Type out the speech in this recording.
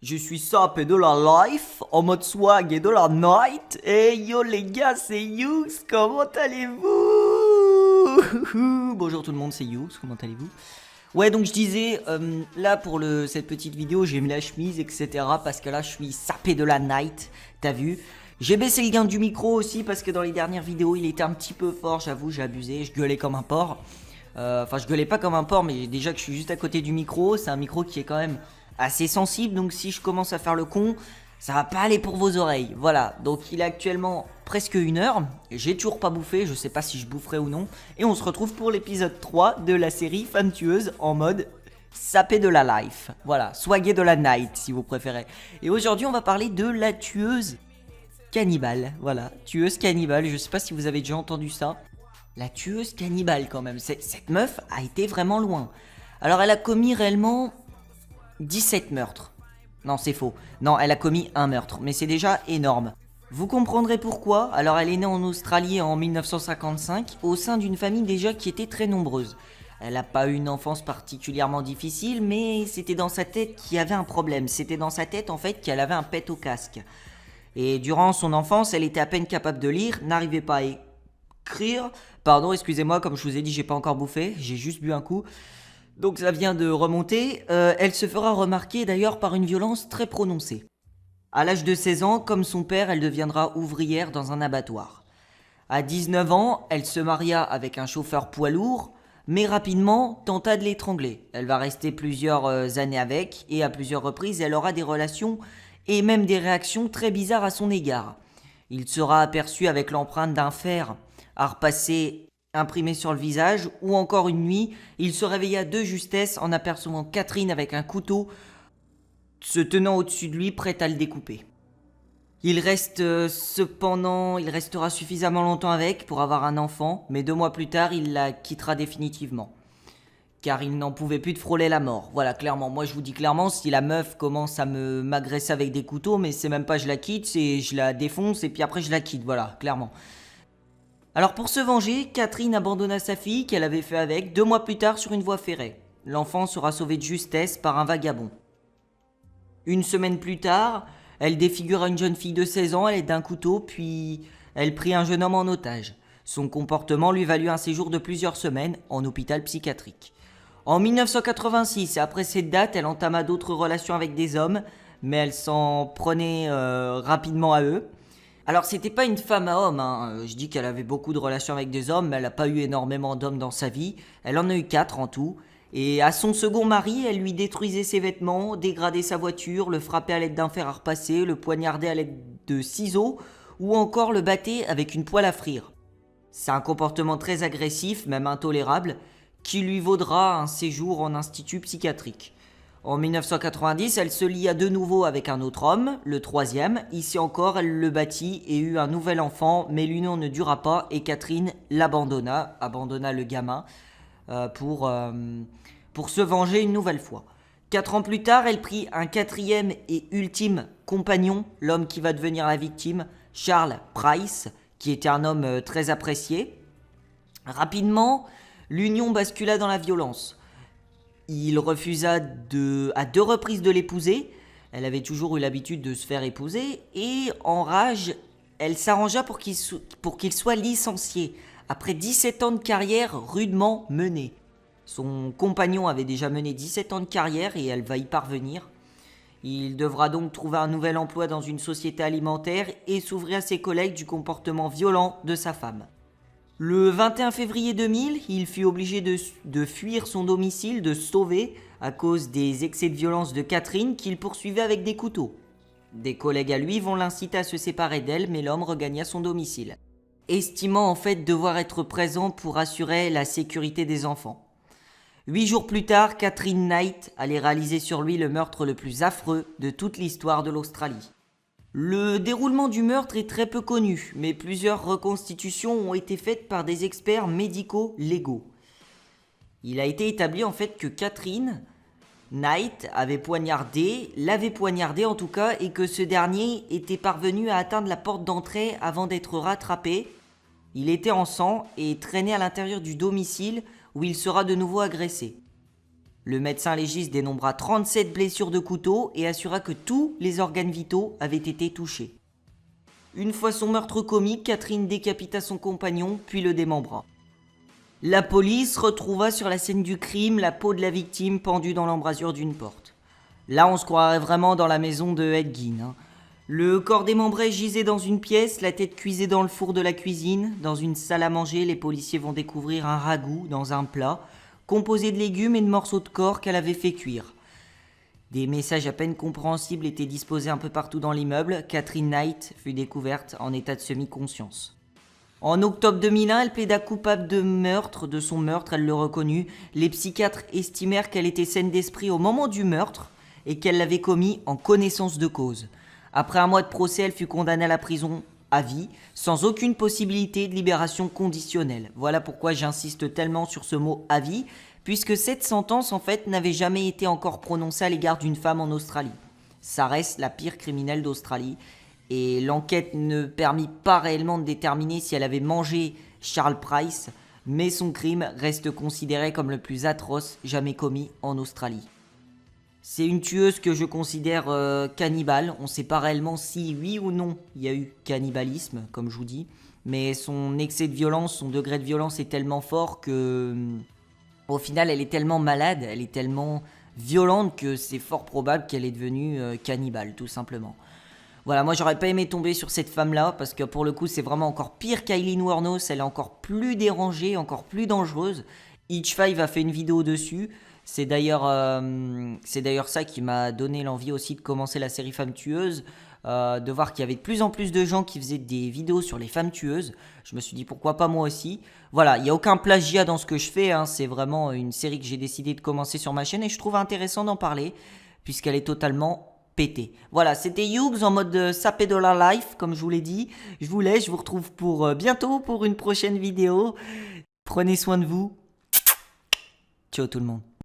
Je suis sap et de la life, en mode swag et de la night. Et yo les gars, c'est Yous, comment allez-vous? Bonjour tout le monde, c'est Yous, comment allez-vous? Ouais, donc je disais, là pour cette petite vidéo, j'ai mis la chemise, etc. Parce que là, je suis sapé de la night, t'as vu? J'ai baissé le gain du micro aussi parce que dans les dernières vidéos, il était un petit peu fort, j'avoue, j'ai abusé, je gueulais comme un porc. Enfin, je gueulais pas comme un porc, mais déjà que je suis juste à côté du micro, c'est un micro qui est quand même assez sensible, donc si je commence à faire le con, ça va pas aller pour vos oreilles. Voilà, donc il est actuellement presque 1h, j'ai toujours pas bouffé, je sais pas si je boufferai ou non, et on se retrouve pour l'épisode 3 de la série Femme Tueuse en mode sapé de la life. Voilà, swagué de la night si vous préférez. Et aujourd'hui on va parler de la tueuse cannibale, voilà, tueuse cannibale, je sais pas si vous avez déjà entendu ça. La tueuse cannibale quand même, cette meuf a été vraiment loin. Alors elle a commis réellement 17 meurtres. Non, c'est faux. Non, elle a commis un meurtre, mais c'est déjà énorme. Vous comprendrez pourquoi. Alors elle est née en Australie en 1955, au sein d'une famille déjà qui était très nombreuse. Elle n'a pas eu une enfance particulièrement difficile, mais c'était dans sa tête qu'il y avait un problème. C'était dans sa tête en fait qu'elle avait un pet au casque. Et durant son enfance, elle était à peine capable de lire, n'arrivait pas à écrire. Pardon, excusez-moi, comme je vous ai dit, j'ai pas encore bouffé, j'ai juste bu un coup. Donc ça vient de remonter. Elle se fera remarquer d'ailleurs par une violence très prononcée. À l'âge de 16 ans, comme son père, elle deviendra ouvrière dans un abattoir. À 19 ans, elle se maria avec un chauffeur poids lourd, mais rapidement tenta de l'étrangler. Elle va rester plusieurs années avec, et à plusieurs reprises, elle aura des relations et même des réactions très bizarres à son égard. Il sera aperçu avec l'empreinte d'un fer à repasser imprimé sur le visage, ou encore une nuit, il se réveilla de justesse en apercevant Catherine avec un couteau se tenant au-dessus de lui, prête à le découper. Il restera suffisamment longtemps avec pour avoir un enfant, mais 2 mois plus tard, il la quittera définitivement. Car il n'en pouvait plus de frôler la mort. Voilà, clairement. Moi, je vous dis clairement, si la meuf commence à m'agresser avec des couteaux, mais c'est même pas je la quitte, c'est je la défonce et puis après je la quitte. Voilà, clairement. Alors pour se venger, Catherine abandonna sa fille qu'elle avait fait avec 2 mois plus tard sur une voie ferrée. L'enfant sera sauvé de justesse par un vagabond. Une semaine plus tard, elle défigura une jeune fille de 16 ans à l'aide d'un couteau, puis elle prit un jeune homme en otage. Son comportement lui valut un séjour de plusieurs semaines en hôpital psychiatrique. En 1986, après cette date, elle entama d'autres relations avec des hommes, mais elle s'en prenait rapidement à eux. Alors c'était pas une femme à homme, hein. Je dis qu'elle avait beaucoup de relations avec des hommes, mais elle n'a pas eu énormément d'hommes dans sa vie. Elle en a eu 4 en tout. Et à son second mari, elle lui détruisait ses vêtements, dégradait sa voiture, le frappait à l'aide d'un fer à repasser, le poignardait à l'aide de ciseaux, ou encore le battait avec une poêle à frire. C'est un comportement très agressif, même intolérable, qui lui vaudra un séjour en institut psychiatrique. En 1990, elle se lia de nouveau avec un autre homme, le troisième. Ici encore, elle le battit et eut un nouvel enfant, mais l'union ne dura pas et Catherine abandonna le gamin pour se venger une nouvelle fois. 4 ans plus tard, elle prit un quatrième et ultime compagnon, l'homme qui va devenir la victime, Charles Price, qui était un homme très apprécié. Rapidement, l'union bascula dans la violence. Il refusa à 2 reprises de l'épouser. Elle avait toujours eu l'habitude de se faire épouser. Et en rage, elle s'arrangea pour qu'il soit licencié, après 17 ans de carrière rudement menée. Son compagnon avait déjà mené 17 ans de carrière et elle va y parvenir. Il devra donc trouver un nouvel emploi dans une société alimentaire et s'ouvrir à ses collègues du comportement violent de sa femme. Le 21 février 2000, il fut obligé de fuir son domicile, de se sauver à cause des excès de violence de Catherine qu'il poursuivait avec des couteaux. Des collègues à lui vont l'inciter à se séparer d'elle, mais l'homme regagna son domicile, estimant en fait devoir être présent pour assurer la sécurité des enfants. 8 jours plus tard, Catherine Knight allait réaliser sur lui le meurtre le plus affreux de toute l'histoire de l'Australie. Le déroulement du meurtre est très peu connu, mais plusieurs reconstitutions ont été faites par des experts médicaux légaux. Il a été établi en fait que Catherine Knight l'avait poignardé en tout cas, et que ce dernier était parvenu à atteindre la porte d'entrée avant d'être rattrapé. Il était en sang et traînait à l'intérieur du domicile où il sera de nouveau agressé. Le médecin légiste dénombra 37 blessures de couteau et assura que tous les organes vitaux avaient été touchés. Une fois son meurtre commis, Catherine décapita son compagnon puis le démembra. La police retrouva sur la scène du crime la peau de la victime pendue dans l'embrasure d'une porte. Là, on se croirait vraiment dans la maison de Ed Gein. Le corps démembré gisait dans une pièce, la tête cuisait dans le four de la cuisine. Dans une salle à manger, les policiers vont découvrir un ragoût dans un plat, composé de légumes et de morceaux de corps qu'elle avait fait cuire. Des messages à peine compréhensibles étaient disposés un peu partout dans l'immeuble. Catherine Knight fut découverte en état de semi-conscience. En octobre 2001, elle plaida coupable de meurtre, de son meurtre, elle le reconnut. Les psychiatres estimèrent qu'elle était saine d'esprit au moment du meurtre et qu'elle l'avait commis en connaissance de cause. Après un mois de procès, elle fut condamnée à la prison à vie, sans aucune possibilité de libération conditionnelle. Voilà pourquoi j'insiste tellement sur ce mot « à vie », puisque cette sentence, en fait, n'avait jamais été encore prononcée à l'égard d'une femme en Australie. Ça reste la pire criminelle d'Australie, et l'enquête ne permit pas réellement de déterminer si elle avait mangé Charles Price, mais son crime reste considéré comme le plus atroce jamais commis en Australie. C'est une tueuse que je considère cannibale. On ne sait pas réellement si oui ou non il y a eu cannibalisme, comme je vous dis. Mais son excès de violence, son degré de violence est tellement fort que... Au final, elle est tellement malade, elle est tellement violente que c'est fort probable qu'elle est devenue cannibale, tout simplement. Voilà, moi j'aurais pas aimé tomber sur cette femme-là, parce que pour le coup c'est vraiment encore pire qu'Aileen Wuornos, elle est encore plus dérangée, encore plus dangereuse. H5 a fait une vidéo dessus. C'est d'ailleurs ça qui m'a donné l'envie aussi de commencer la série Femmes tueuses, de voir qu'il y avait de plus en plus de gens qui faisaient des vidéos sur les femmes tueuses. Je me suis dit pourquoi pas moi aussi. Voilà, il n'y a aucun plagiat dans ce que je fais, hein. C'est vraiment une série que j'ai décidé de commencer sur ma chaîne et je trouve intéressant d'en parler, puisqu'elle est totalement pétée. Voilà, c'était Yugs en mode sapé de la life, comme je vous l'ai dit. Je vous laisse, je vous retrouve pour bientôt pour une prochaine vidéo. Prenez soin de vous. Ciao tout le monde.